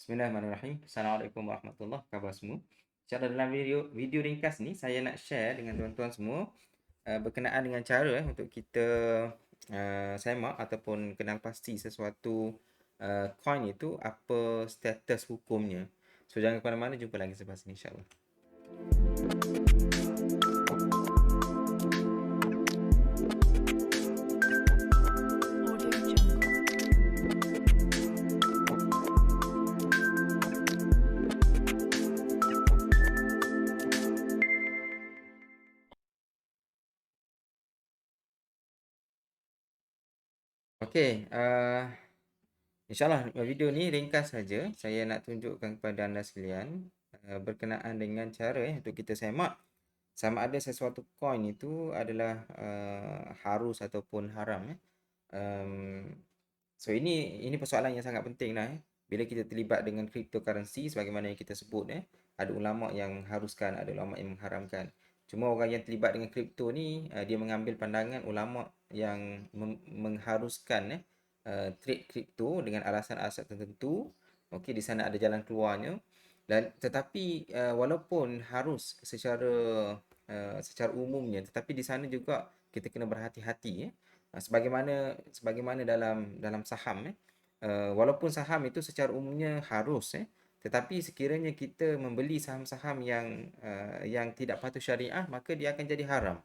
Bismillahirrahmanirrahim. Assalamualaikum warahmatullahi wabarakatuh semua. Secara dalam video ringkas ni saya nak share dengan tuan-tuan semua berkenaan dengan cara untuk kita semak ataupun kenal pasti sesuatu coin itu apa status hukumnya. So jangan ke mana-mana, jumpa lagi selepas ni insya-Allah. Okey, InsyaAllah video ni ringkas saja. Saya nak tunjukkan kepada anda sekalian berkenaan dengan cara untuk kita semak sama ada sesuatu coin itu adalah harus ataupun haram. So ini persoalan yang sangat penting lah. Bila kita terlibat dengan cryptocurrency sebagaimana yang kita sebut, ada ulama yang haruskan, ada ulama yang mengharamkan. Cuma orang yang terlibat dengan kripto ni dia mengambil pandangan ulama yang mengharuskan trade kripto dengan alasan-alasan tertentu. Okey, di sana ada jalan keluarnya. Dan tetapi walaupun harus secara umumnya, tetapi di sana juga kita kena berhati-hati. Sebagaimana dalam saham, walaupun saham itu secara umumnya harus, tetapi sekiranya kita membeli saham-saham yang tidak patuh syariah, maka dia akan jadi haram.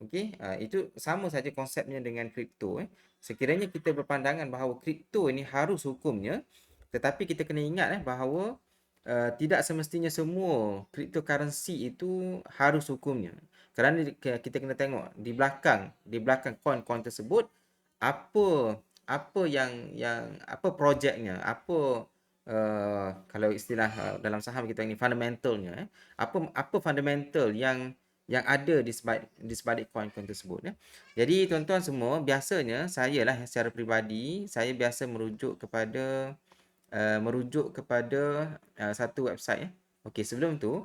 Okey, itu sama saja konsepnya dengan kripto. Sekiranya kita berpandangan bahawa kripto ini harus hukumnya, tetapi kita kena ingat bahawa tidak semestinya semua cryptocurrency itu harus hukumnya. Kerana kita kena tengok di belakang coin-coin tersebut apa yang apa projeknya, apa kalau istilah dalam saham kita ini fundamentalnya, apa fundamental yang ada di sebalik coin-coin tersebut. Jadi tuan-tuan semua, biasanya saya lah secara peribadi, saya biasa merujuk kepada satu website. Okey, sebelum tu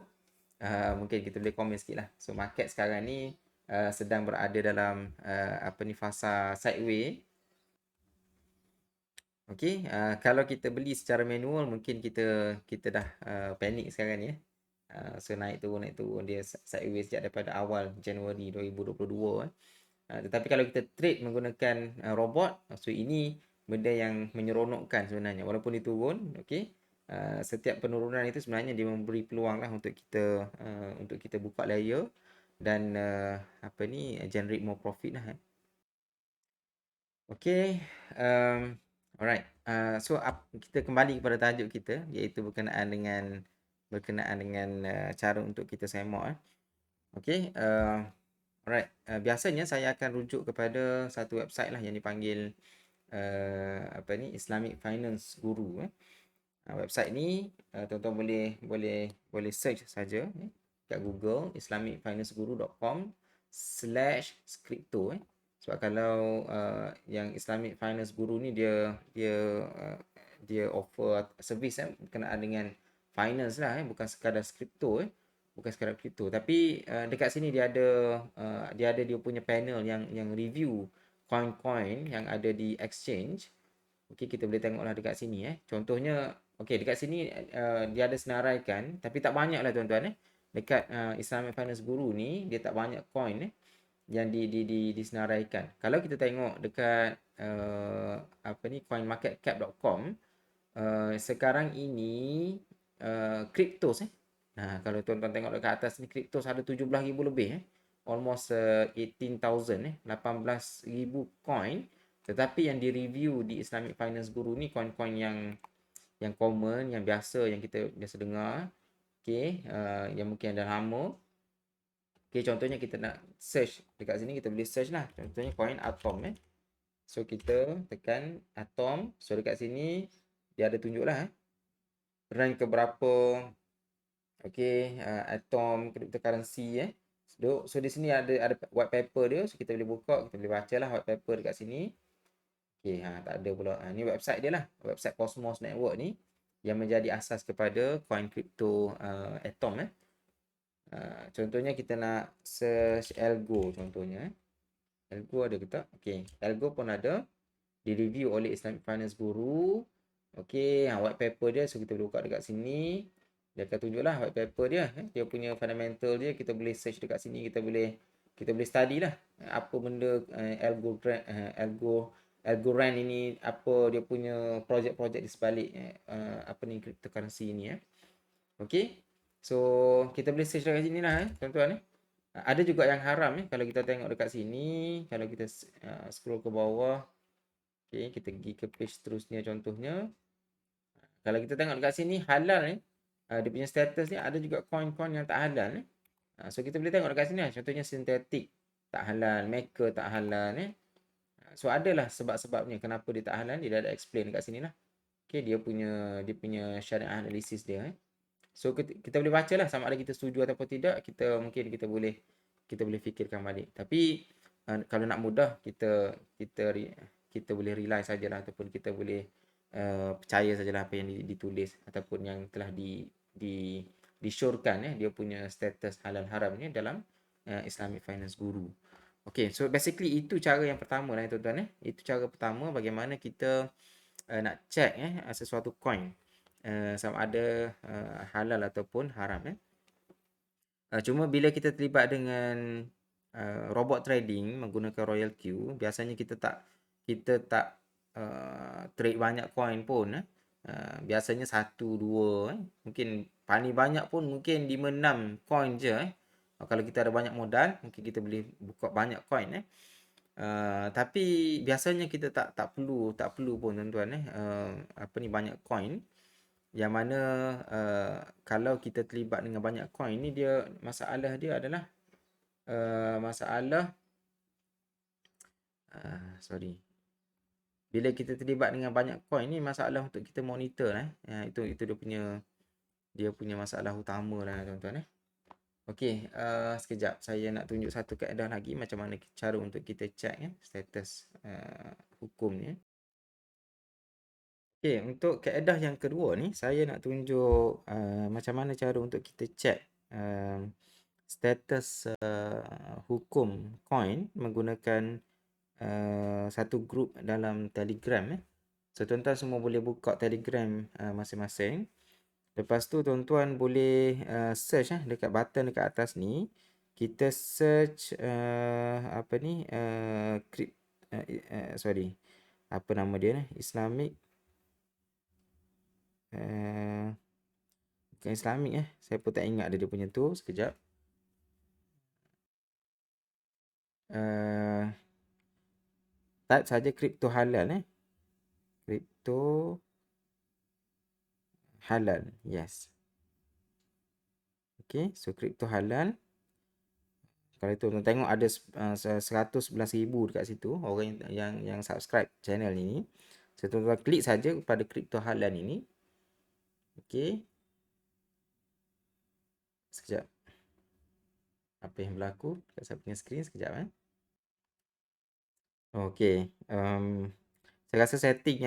mungkin kita boleh komen sikit lah. So market sekarang ni sedang berada dalam fasa sideways. Okey, kalau kita beli secara manual mungkin kita dah panik sekarang ni. So naik turun dia sideways sejak daripada awal Januari 2022. Tetapi kalau kita trade menggunakan robot, so ini benda yang menyeronokkan sebenarnya. Walaupun dia turun, okey, setiap penurunan itu sebenarnya dia memberi peluang lah untuk kita buka layer dan generate more profit lah. Okey, alright. So kita kembali kepada tajuk kita, iaitu berkenaan dengan cara untuk kita semak. Okey, alright. Biasanya saya akan rujuk kepada satu website lah yang dipanggil Islamic Finance Guru. Website ni tuan-tuan boleh search saja kat Google, islamicfinanceguru.com/crypto. Sebab kalau yang Islamic Finance Guru ni dia offer servis berkenaan dengan finance lah, bukan sekadar kripto, tapi dekat sini dia ada dia punya panel yang review coin-coin yang ada di exchange. Okey, kita boleh tengoklah dekat sini. Contohnya, okey, dekat sini dia ada senaraikan, tapi tak banyak lah tuan-tuan. Dekat Islamic Finance Guru ni dia tak banyak coin yang disenaraikan. Kalau kita tengok dekat coinmarketcap.com, sekarang ini cryptos kalau tuan-tuan tengok dekat atas ni, cryptos ada 17,000 lebih, almost 18,000, 18,000 coin. Tetapi yang di-review di Islamic Finance Guru ni coin-coin yang common, yang biasa, yang kita biasa dengar. Okey, yang mungkin ada lama. Okey, contohnya kita nak search dekat sini, kita boleh search lah. Contohnya coin Atom. So kita tekan Atom. So dekat sini dia ada tunjuk lah rank ke berapa. Okey, Atom cryptocurrency. So di sini ada white paper dia. So kita boleh buka, kita boleh baca lah white paper dekat sini. Okey, tak ada pula. Ni website dia lah. Website Cosmos Network ni yang menjadi asas kepada coin crypto Atom. Contohnya kita nak search Algo contohnya. Algo ada ke tak? Okey, Algo pun ada, di-review oleh Islamic Finance Guru. Okey, white paper dia, so kita boleh buka dekat sini. Dia akan tunjuklah white paper dia, dia punya fundamental dia, kita boleh search dekat sini, kita boleh study lah apa benda Algorand ini, apa dia punya projek-projek di sebalik apa ni cryptocurrency ni Okey. So kita boleh search dekat sini lah tuan-tuan Ada juga yang haram kalau kita tengok dekat sini, kalau kita scroll ke bawah. Okey, kita pergi ke page seterusnya contohnya. Kalau kita tengok dekat sini halal dia punya status ni ada juga coin-coin yang tak halal so kita boleh tengok dekat sini contohnya sintetik tak halal, maker tak halal so adalah sebab-sebabnya kenapa dia tak halal, dia dah ada explain dekat sini lah. Okey, dia punya syariah analisis dia so kita boleh baca lah sama ada kita setuju ataupun tidak, kita boleh fikirkan balik. Tapi kalau nak mudah kita boleh rely sajalah ataupun kita boleh percaya sajalah apa yang ditulis ataupun yang telah disyorkan dia punya status halal haram ni dalam Islamic Finance Guru. Okay, so basically itu cara yang pertama lah tuan-tuan Itu cara pertama bagaimana kita nak check sesuatu coin sama ada halal ataupun haram Cuma bila kita terlibat dengan robot trading menggunakan Royal Q, biasanya kita tak trade banyak coin pun biasanya 1 2 mungkin paling banyak pun mungkin 5 6 coin je kalau kita ada banyak modal mungkin kita boleh buka banyak coin tapi biasanya kita tak perlu pun tuan-tuan apa ni banyak coin yang mana kalau kita terlibat dengan banyak coin ni, masalah dia adalah masalah sorry, bila kita terlibat dengan banyak coin ni masalah untuk kita monitor itu dia punya masalah utama lah tuan-tuan Okey, sekejap saya nak tunjuk satu kaedah lagi macam mana cara untuk kita check status hukum ni Okey, untuk kaedah yang kedua ni saya nak tunjuk macam mana cara untuk kita check status hukum coin menggunakan satu grup dalam Telegram So tuan-tuan semua boleh buka Telegram masing-masing. Lepas tu tuan-tuan boleh search dekat button dekat atas ni. Kita search apa ni sorry. Apa nama dia Islamic bukan Islamic Saya pun tak ingat dia punya tu. Sekejap. Type saja kripto halal kripto halal. Yes. Okay, so kripto halal. Kalau tuan-tuan tengok ada 111,000 dekat situ orang yang subscribe channel ini. So tuan-tuan klik saja pada kripto halal ini. Okey. Sekejap. Apa yang berlaku dekat saya punya skrin sekejap Okey. Saya rasa setting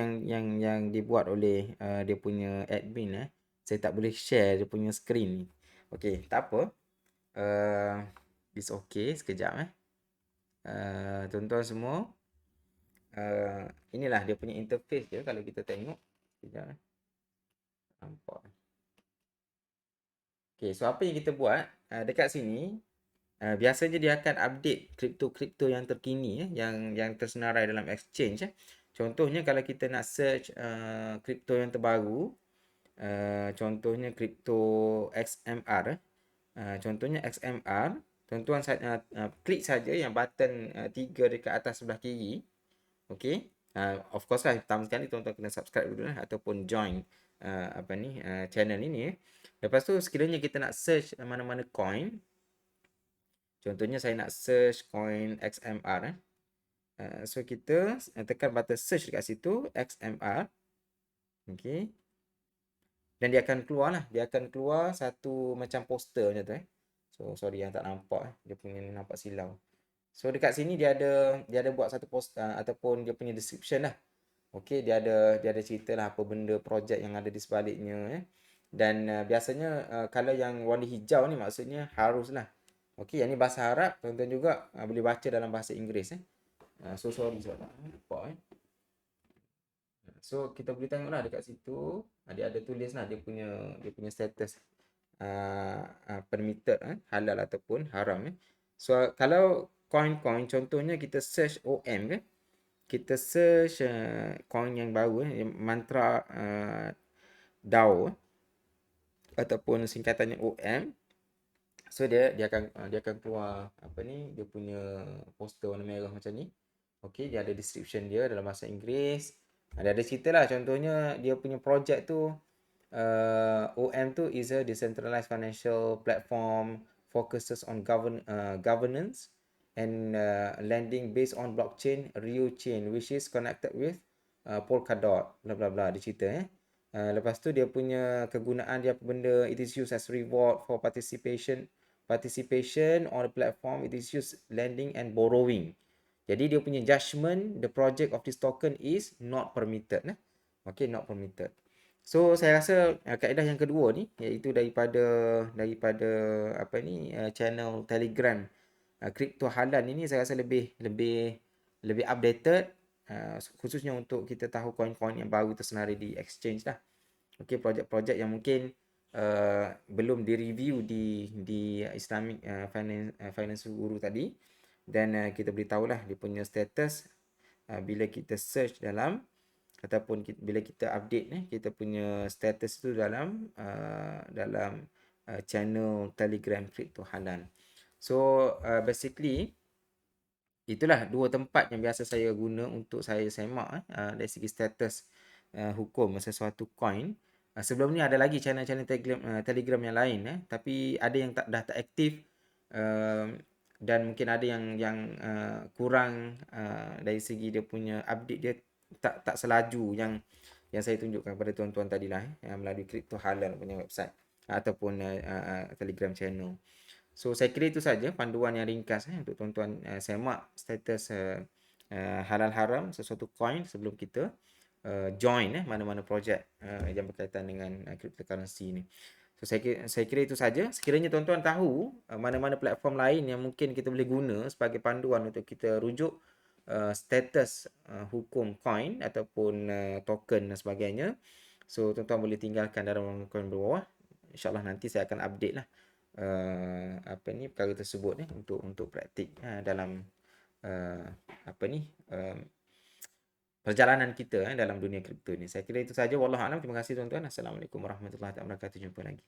yang dibuat oleh dia punya admin saya tak boleh share dia punya skrin ni. Okey, tak apa. It's okay sekejap tuan-tuan semua inilah dia punya interface dia kalau kita tengok sekejap nampak Okay, so apa yang kita buat dekat sini biasanya dia akan update kripto-kripto yang terkini yang tersenarai dalam exchange contohnya kalau kita nak search kripto yang terbaru contohnya kripto XMR contohnya XMR tuan-tuan klik saja yang button 3 dekat atas sebelah kiri okey of course lah pertama sekali tuan-tuan kena subscribe dulu ataupun join channel ini lepas tu sekiranya kita nak search mana-mana coin contohnya saya nak search coin XMR so kita tekan button search dekat situ XMR okey dan dia akan keluar satu macam poster macam tu so sorry yang tak nampak dia punya nampak silau so dekat sini dia ada buat satu poster ataupun dia punya description lah okey dia ada cerita lah apa benda projek yang ada di sebaliknya dan biasanya kalau yang warna hijau ni maksudnya haruslah okey yang ni bahasa Arab tuan-tuan juga boleh baca dalam bahasa Inggeris so sorry sebab tak nampak So kita boleh tengoklah dekat situ, dia ada tulis lah dia punya status permitted, halal ataupun haram. So kalau coin-coin contohnya kita search OM kan, kita search coin yang baru yang mantra DAO ataupun singkatannya OM. So dia akan keluar apa ni, dia punya poster warna merah macam ni. Okey, dia ada description dia dalam bahasa Inggeris. Dia ada cerita lah, contohnya dia punya projek tu, OM tu is a decentralized financial platform focuses on governance and lending based on blockchain Rio chain which is connected with Polkadot bla bla bla, dia cerita lepas tu dia punya kegunaan dia apa benda, it is used as reward for participation on the platform, it is used lending and borrowing. Jadi dia punya judgement, the project of this token is not permitted. Okay, not permitted. So saya rasa kaedah yang kedua ni, iaitu daripada apa ni, channel Telegram crypto halal ini, saya rasa lebih updated, khususnya untuk kita tahu koin-koin yang baru tersenarai di exchange lah. Okey, projek-projek yang mungkin belum direview di Islamic Finance Guru tadi, dan kita boleh tahulah dia punya status bila kita search dalam ataupun bila kita update kita punya status tu dalam channel Telegram Crypto Halal. So basically itulah dua tempat yang biasa saya guna untuk saya semak dari segi status hukum sesuatu coin. Sebelum ni ada lagi channel-channel Telegram yang lain, tapi ada yang dah tak aktif, dan mungkin ada yang kurang dari segi dia punya update, dia tak selaju yang saya tunjukkan kepada tuan-tuan tadilah, melalui Crypto Halal punya website ataupun Telegram channel. So saya kira itu saja panduan yang ringkas untuk tuan-tuan semak status halal haram sesuatu coin sebelum kita join mana-mana projek yang berkaitan dengan cryptocurrency ni. So saya kira itu saja. Sekiranya tuan-tuan tahu mana-mana platform lain yang mungkin kita boleh guna sebagai panduan untuk kita rujuk status hukum coin ataupun token dan sebagainya, so tuan-tuan boleh tinggalkan dalam komen bawah. InsyaAllah nanti saya akan update lah perkara tersebut untuk praktik dalam perjalanan kita dalam dunia kripto ni. Saya kira itu saja. Wallahu a'lam. Terima kasih tuan-tuan. Assalamualaikum warahmatullahi wabarakatuh. Jumpa lagi.